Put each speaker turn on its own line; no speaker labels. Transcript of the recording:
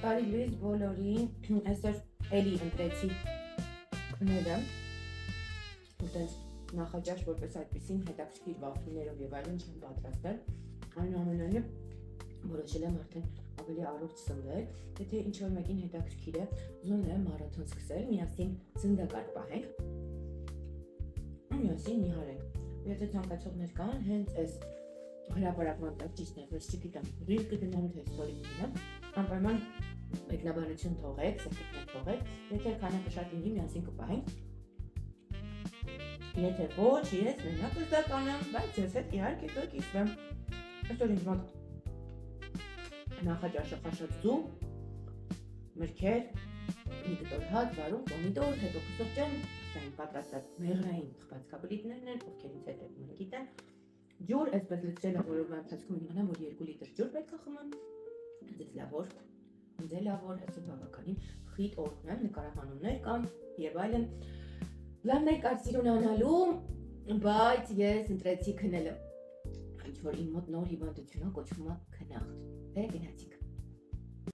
Բարի լույս բոլորին, այսօր էլի ընտրեցի քնելը, ուտենց նախաճաշ որպես այդպիսին հետաքրքիր վաֆլիներով եւ այլն չեմ պատրաստել, այնուամենայնիվ որոշել եմ արդեն ավելի առողջ սնվել, եթե ինչ-որ մեկին հետաքրքիր է, ուզում եմ մարաթոն սկսել, միասին զնդակար պահենք, միասին նիհարենք, եթե ցանկացողներ կան, հենց այս հրապարակման տակ ճիշտ է, որ չգիտեմ, ռիլ կգնամ թե ստորի կգնամ, անպայման մեկնաբանություն թողեք, սրտիկներ թողեք, եթե քանակը շատ լինի, միասին կպահենք, եթե ոչ, ես մենակ զդականամ, բայց ես հետ իհարկե կկիսվեմ, այսօր ինձ մոտ նախաճաշը խաշած ձու, մրգեր, մի կտոր հաց, վարունգ, պոմիդոր, հետո կսրճեմ, սա իմ պատրաստած մեղրային խմածքաբլիթներն են, ովքերից հետ եք գիտեն, ջուր, այսպես լցրել եմ, որ ընթացքում իմանամ, որ 2 լիտր ջուր պետք է խմեմ, ձեզ լավ որ այսօր բավականին խիտ օր ունեմ, նկարահանումներ կան եւ այլն, լավներ կար սիրուն անալու, բայց ես ընտրեցի քնելը, ինչ որ իմ մոտ նոր հիվանդություն է կոչվում է քնախտ, գնացի